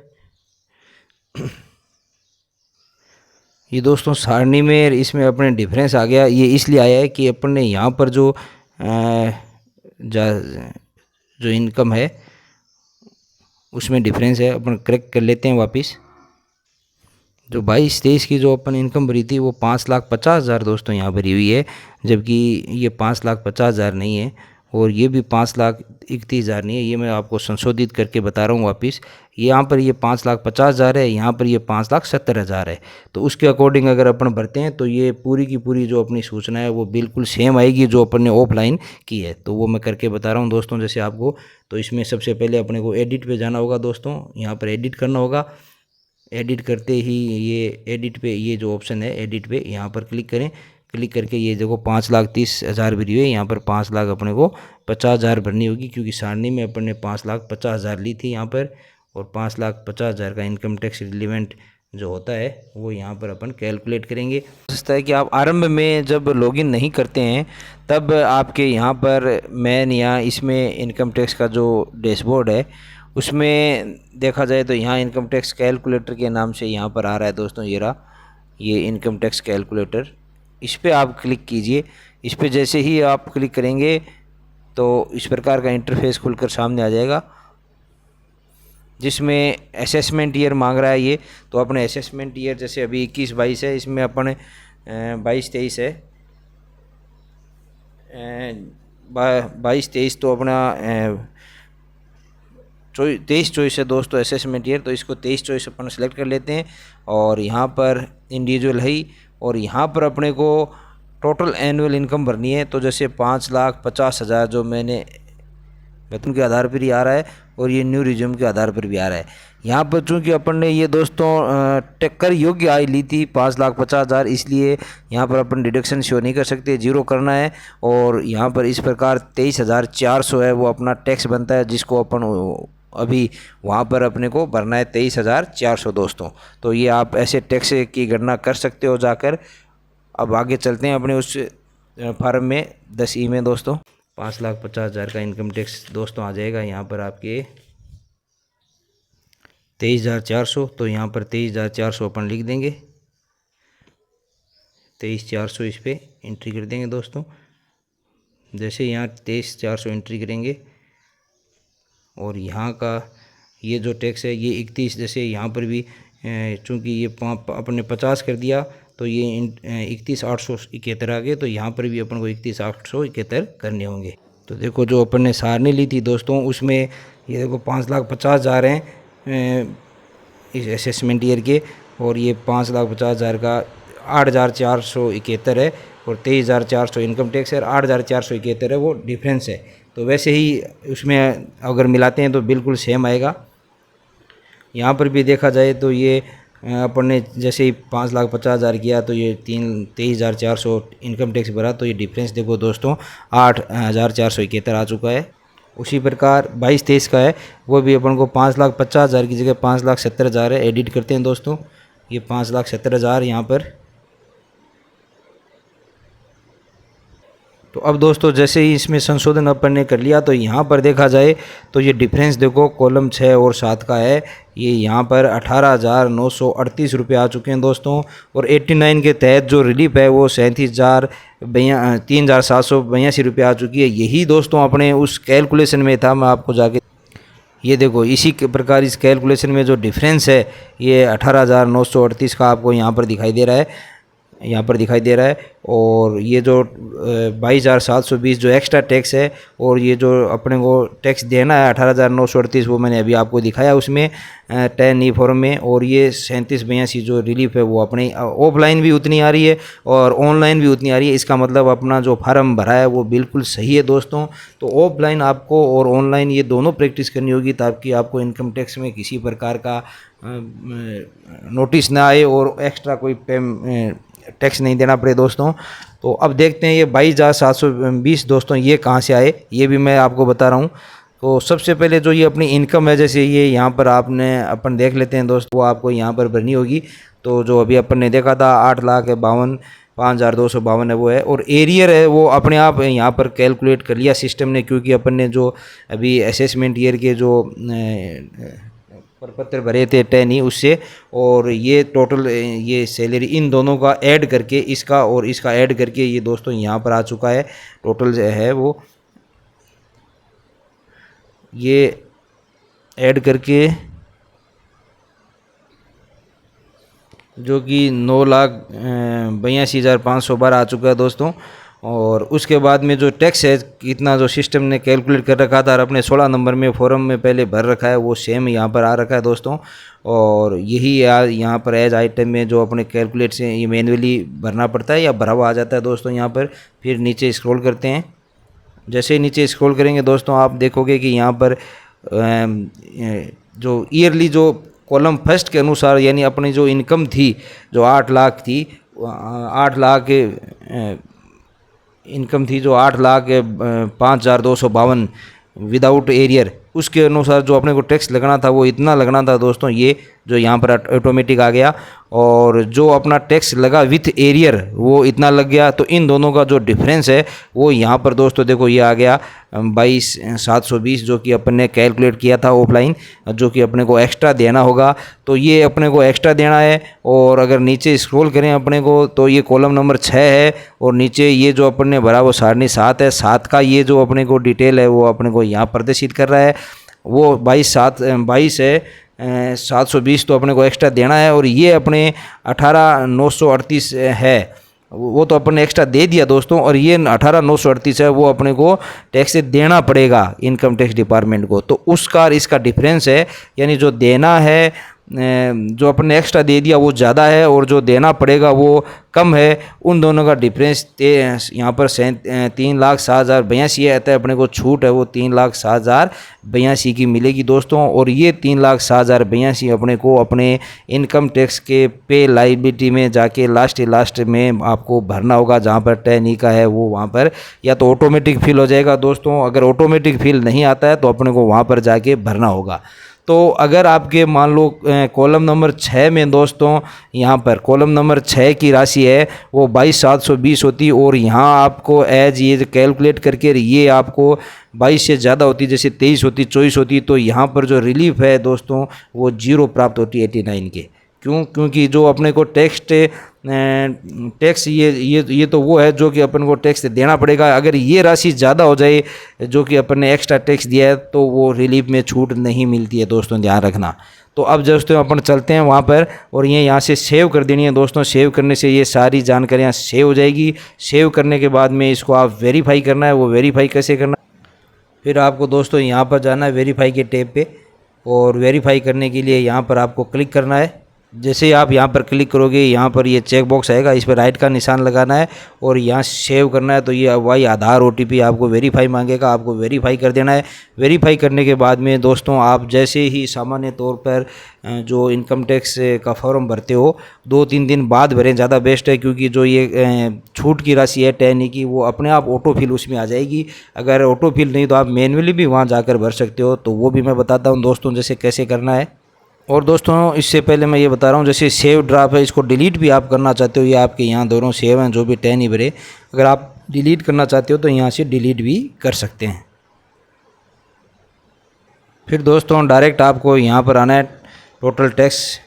ये दोस्तों सारणी में इसमें अपने डिफरेंस आ गया। ये इसलिए आया है कि अपन ने यहाँ पर जो इनकम है उसमें डिफरेंस है, अपन करेक्ट कर लेते हैं वापस। जो 22-23 की जो अपन इनकम भरी थी वो 5,50,000 दोस्तों यहाँ भरी हुई है, जबकि ये 5,50,000 नहीं है और ये भी 5,31,000 नहीं है। ये मैं आपको संशोधित करके बता रहा हूँ वापस। यहाँ पर ये 5,50,000 है, यहाँ पर ये 5,70,000 है। तो उसके अकॉर्डिंग अगर अपन भरते हैं तो ये पूरी की पूरी जो अपनी सूचना है वो बिल्कुल सेम आएगी जो अपन ने ऑफलाइन की है। तो वो मैं करके बता रहा हूँ दोस्तों जैसे आपको। तो इसमें सबसे पहले अपने को एडिट पे जाना होगा दोस्तों, यहाँ पर एडिट करना होगा। एडिट करते ही ये एडिट पे ये जो ऑप्शन है एडिट पे यहाँ पर क्लिक करें। क्लिक करके ये देखो 5,30,000 भरी हुई है, यहाँ पर 5 लाख अपने को 50,000 भरनी होगी, क्योंकि सारणी में अपन ने 5,50,000 ली थी यहाँ पर। और 5,50,000 का इनकम टैक्स रिलीवेंट जो होता है वो यहाँ पर अपन कैलकुलेट करेंगे। हो सकता है कि आप आरंभ में जब लॉगिन नहीं करते हैं तब आपके यहाँ पर मैन या इसमें इनकम टैक्स का जो डैशबोर्ड है उसमें देखा जाए तो यहाँ इनकम टैक्स कैलकुलेटर के नाम से यहाँ पर आ रहा है दोस्तों। ये रहा ये इनकम टैक्स कैलकुलेटर, इस पर आप क्लिक कीजिए। इस पर जैसे ही आप क्लिक करेंगे तो इस प्रकार का इंटरफेस खुलकर सामने आ जाएगा, जिसमें असेसमेंट ईयर मांग रहा है ये। तो अपने असेसमेंट ईयर जैसे अभी 21-22 है, इसमें अपन 22-23 है, 22-23 तो अपना 23-24 है दोस्तों असेसमेंट ईयर। तो इसको 23-24 अपन सेलेक्ट कर लेते हैं और यहाँ पर इंडिविजुअल है और यहाँ पर अपने को टोटल एनुअल इनकम भरनी है। तो जैसे 5,50,000 जो मैंने वेतन के आधार पर ही आ रहा है और ये न्यू रिज्यूम के आधार पर भी आ रहा है। यहाँ पर चूँकि अपन ने ये दोस्तों कर योग्य आय ली थी 5,50,000, इसलिए यहाँ पर अपन डिडक्शन शो नहीं कर सकते, जीरो करना है। और यहाँ पर इस प्रकार 23,400 है वो अपना टैक्स बनता है, जिसको अपन अभी वहाँ पर अपने को भरना है 23,400 दोस्तों। तो ये आप ऐसे टैक्स की गणना कर सकते हो जाकर। अब आगे चलते हैं अपने उस फार्म में 10E में दोस्तों। 5,50,000 का इनकम टैक्स दोस्तों आ जाएगा यहाँ पर आपके 23,400। तो यहाँ पर 23,400 अपन लिख देंगे, 23,400 इस पर एंट्री कर देंगे दोस्तों। जैसे यहाँ 23,400 एंट्री करेंगे और यहाँ का ये जो टैक्स है ये 31, जैसे यहाँ पर भी चूँकि ये अपन ने 50 कर दिया तो ये 31,871 आ गए। तो यहाँ पर भी अपन को 31,871 करने होंगे। तो देखो जो अपन ने सारनी ली थी दोस्तों, उसमें ये देखो 5,50,000 हैं इस असेसमेंट ईयर के, और ये 5,50,000 का 8,471 है, और 23,400 इनकम टैक्स है, और 8,471 है वो डिफरेंस है। तो वैसे ही उसमें अगर मिलाते हैं तो बिल्कुल सेम आएगा। यहाँ पर भी देखा जाए तो ये अपन ने जैसे ही 5,50,000 किया तो ये 23,400 इनकम टैक्स भरा, तो ये डिफरेंस देखो दोस्तों 8,471 आ चुका है। उसी प्रकार 22-23 का है, वो भी अपन को 5,50,000 की जगह 5,70,000 है। एडिट करते हैं दोस्तों, ये 5,70,000 यहाँ पर। तो अब दोस्तों जैसे ही इसमें संशोधन अपन ने कर लिया, तो यहाँ पर देखा जाए तो ये डिफरेंस देखो कॉलम 6 और 7 का है। ये यहाँ पर 18,938 रुपये आ चुके हैं दोस्तों, और 89 के तहत जो रिलीफ है वो 3,782 रुपये आ चुकी है। यही दोस्तों अपने उस कैलकुलेशन में था, मैं आपको जाके ये देखो इसी के प्रकार इस कैलकुलेशन में जो डिफरेंस है ये 18,938 का आपको यहाँ पर दिखाई दे रहा है, यहाँ पर दिखाई दे रहा है। और ये जो 22,720 जो एक्स्ट्रा टैक्स है, और ये जो अपने को टैक्स देना है 18,938, वो मैंने अभी आपको दिखाया उसमें 10 ई फॉर्म में। और ये 3782 जो रिलीफ है वो अपने ऑफलाइन भी उतनी आ रही है और ऑनलाइन भी उतनी आ रही है। इसका मतलब अपना जो फार्म भरा है वो बिल्कुल सही है दोस्तों। तो ऑफलाइन आपको और ऑनलाइन ये दोनों प्रैक्टिस करनी होगी, ताकि आपको इनकम टैक्स में किसी प्रकार का नोटिस ना आए और एक्स्ट्रा कोई टैक्स नहीं देना पड़े दोस्तों। तो अब देखते हैं ये 22,720 दोस्तों ये कहाँ से आए, ये भी मैं आपको बता रहा हूँ। तो सबसे पहले जो ये अपनी इनकम है, जैसे ये यहाँ पर अपन देख लेते हैं दोस्तों, वो आपको यहाँ पर भरनी होगी। तो जो अभी अपन ने देखा था 8,52,5,252 है वो है, और एरियर है वो अपने आप यहाँ पर कैलकुलेट कर लिया सिस्टम ने, क्योंकि अपन ने जो अभी असेसमेंट ईयर के जो प्रपत्र भरे थे 10 ही उससे, और ये टोटल ये सैलरी इन दोनों का ऐड करके, इसका और इसका ऐड करके ये दोस्तों यहाँ पर आ चुका है। टोटल है वो ये ऐड करके जो कि 9,82,512 आ चुका है दोस्तों। और उसके बाद में जो टैक्स है कितना जो सिस्टम ने कैलकुलेट कर रखा था और अपने 16 नंबर में फॉर्म में पहले भर रखा है, वो सेम यहाँ पर आ रखा है दोस्तों। और यही यहाँ पर एज आइटम में जो अपने कैलकुलेट से ये मैन्युअली भरना पड़ता है या भरा हुआ आ जाता है दोस्तों यहाँ पर। फिर नीचे स्क्रॉल करते हैं, जैसे नीचे स्क्रॉल करेंगे दोस्तों आप देखोगे कि यहाँ पर जो ईयरली जो कॉलम फर्स्ट के अनुसार, यानी अपनी जो इनकम थी जो 8 लाख थी, 8 लाख इनकम थी जो 8,05,252 विदाउट एरियर, उसके अनुसार जो अपने को टैक्स लगना था वो इतना लगना था दोस्तों, ये जो यहाँ पर ऑटोमेटिक आ गया। और जो अपना टैक्स लगा विथ एरियर वो इतना लग गया। तो इन दोनों का जो डिफरेंस है वो यहाँ पर दोस्तों देखो ये आ गया 22,720, जो कि अपन ने कैलकुलेट किया था ऑफलाइन, जो कि अपने को एक्स्ट्रा देना होगा। तो ये अपने को एक्स्ट्रा देना है। और अगर नीचे स्क्रॉल करें अपने को तो ये कॉलम नंबर 6 है, और नीचे ये जो अपन ने भरा वो सारणी 7 है। 7 का ये जो अपने को डिटेल है वो अपने को यहाँ प्रदर्शित कर रहा है, वो 22 है 720 तो अपने को एक्स्ट्रा देना है। और ये अपने 18,938 है, वो तो अपन ने एक्स्ट्रा दे दिया दोस्तों। और ये 18,938 है वो अपने को टैक्स देना पड़ेगा इनकम टैक्स डिपार्टमेंट को। तो उसका इसका डिफरेंस है, यानी जो देना है, जो अपन ने एक्स्ट्रा दे दिया वो ज़्यादा है और जो देना पड़ेगा वो कम है। उन दोनों का डिफरेंस यहाँ पर 3,07,082 है, अतः अपने को छूट है वो 3,07,082 की मिलेगी दोस्तों। और ये 3,07,082 अपने को अपने इनकम टैक्स के पे लाइबिलिटी में जाके लास्ट में आपको भरना होगा, जहाँ पर 10 का है वो वहाँ पर या तो ऑटोमेटिक फिल हो जाएगा दोस्तों। अगर ऑटोमेटिक फिल नहीं आता है तो अपने को वहाँ पर जाके भरना होगा। तो अगर आपके मान लो कॉलम नंबर 6 में दोस्तों, यहाँ पर कॉलम नंबर 6 की राशि है वो 22,720 होती, और यहाँ आपको एज ये कैलकुलेट करके ये आपको 22 से ज़्यादा होती, जैसे 23 होती, 24 होती, तो यहाँ पर जो रिलीफ है दोस्तों वो 0 प्राप्त होती है 89 के। क्योंकि जो अपने को टैक्स टैक्स ये तो वो है जो कि अपन को टैक्स देना पड़ेगा। अगर ये राशि ज़्यादा हो जाए जो कि अपन ने एक्स्ट्रा टैक्स दिया है तो वो रिलीफ में छूट नहीं मिलती है दोस्तों, ध्यान रखना। तो अब दोस्तों अपन चलते हैं वहाँ पर और ये यहाँ से सेव कर देनी है दोस्तों। सेव करने से ये सारी जानकारियाँ सेव हो जाएगी। सेव करने के बाद में इसको आप वेरीफाई करना है। वो वेरीफाई कैसे करना, फिर आपको दोस्तों यहाँ पर जाना है वेरीफाई के टैब पे और वेरीफाई करने के लिए यहाँ पर आपको क्लिक करना है। जैसे ही आप यहाँ पर क्लिक करोगे यहाँ पर ये चेक बॉक्स आएगा, इस पर राइट का निशान लगाना है और यहाँ सेव करना है। तो ये वही आधार OTP आपको वेरीफाई मांगेगा, आपको वेरीफाई कर देना है। वेरीफाई करने के बाद में दोस्तों आप जैसे ही सामान्य तौर पर जो इनकम टैक्स का फॉर्म भरते हो 2-3 दिन बाद भरें, ज़्यादा बेस्ट है, क्योंकि जो ये छूट की राशि है 10 की वो अपने आप ऑटो फिल उसमें आ जाएगी। अगर ऑटो फिल नहीं तो आप मैन्युअली भी वहाँ जाकर भर सकते हो, तो वो भी मैं बताता हूँ दोस्तों जैसे कैसे करना है। और दोस्तों इससे पहले मैं ये बता रहा हूँ, जैसे सेव ड्राफ्ट है इसको डिलीट भी आप करना चाहते हो, ये आपके यहाँ दोनों सेव हैं जो भी 10 ही भरे, अगर आप डिलीट करना चाहते हो तो यहाँ से डिलीट भी कर सकते हैं। फिर दोस्तों डायरेक्ट आपको यहाँ पर आना है, टोटल टैक्स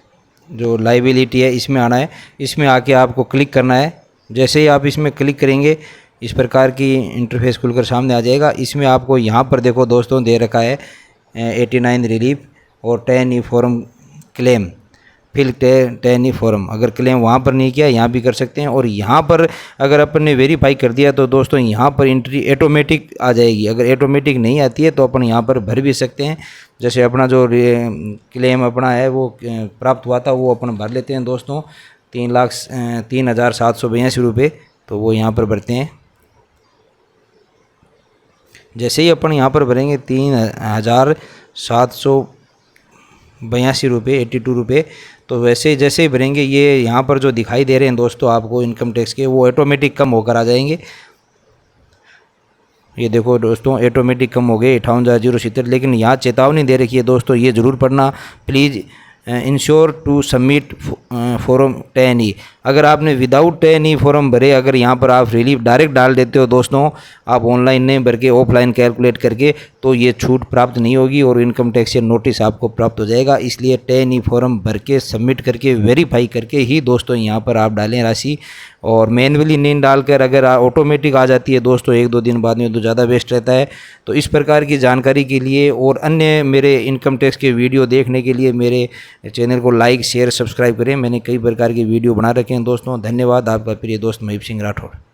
जो लाइबिलिटी है इसमें आना है। इसमें आके आपको क्लिक करना है। जैसे ही आप इसमें क्लिक करेंगे इस प्रकार की इंटरफेस खुलकर सामने आ जाएगा। इसमें आपको यहाँ पर देखो दोस्तों दे रखा है 89 रिलीफ और 10 फॉर्म क्लेम, फिल 10 फॉर्म। अगर क्लेम वहाँ पर नहीं किया यहाँ भी कर सकते हैं। और यहाँ पर अगर अपन ने वेरीफाई कर दिया तो दोस्तों यहाँ पर एंट्री ऑटोमेटिक आ जाएगी। अगर ऑटोमेटिक नहीं आती है तो अपन यहाँ पर भर भी सकते हैं। जैसे अपना जो क्लेम अपना है वो प्राप्त हुआ था वो अपन भर लेते हैं दोस्तों, 3,03,782 रुपये, तो वो यहाँ पर भरते हैं। जैसे ही अपन यहाँ पर भरेंगे 3,782 रुपये 82 रुपये, तो वैसे ही जैसे ही भरेंगे ये यहाँ पर जो दिखाई दे रहे हैं दोस्तों आपको इनकम टैक्स के, वो ऑटोमेटिक कम होकर आ जाएंगे। ये देखो दोस्तों ऑटोमेटिक कम हो गए 58,070। लेकिन यहाँ चेतावनी दे रखी है दोस्तों, ये ज़रूर पढ़ना please, ensure to submit form 10 अगर आपने विदाउट 10 फॉर्म भरे, अगर यहाँ पर आप रिलीफ डायरेक्ट डाल देते हो दोस्तों, आप ऑनलाइन नहीं भर के ऑफलाइन कैलकुलेट करके, तो ये छूट प्राप्त नहीं होगी और इनकम टैक्स से नोटिस आपको प्राप्त हो जाएगा। इसलिए 10 फॉर्म भर के सबमिट करके वेरीफाई करके ही दोस्तों यहाँ पर आप डालें राशि, और मैनुअली नहीं डालकर अगर ऑटोमेटिक आ जाती है दोस्तों 1-2 दिन बाद में तो ज़्यादा बेस्ट रहता है। तो इस प्रकार की जानकारी के लिए और अन्य मेरे इनकम टैक्स के वीडियो देखने के लिए मेरे चैनल को लाइक शेयर सब्सक्राइब करें। मैंने कई प्रकार के वीडियो बना रखे हैं दोस्तों। धन्यवाद, आपका प्रिय दोस्त महीप सिंह राठौड़।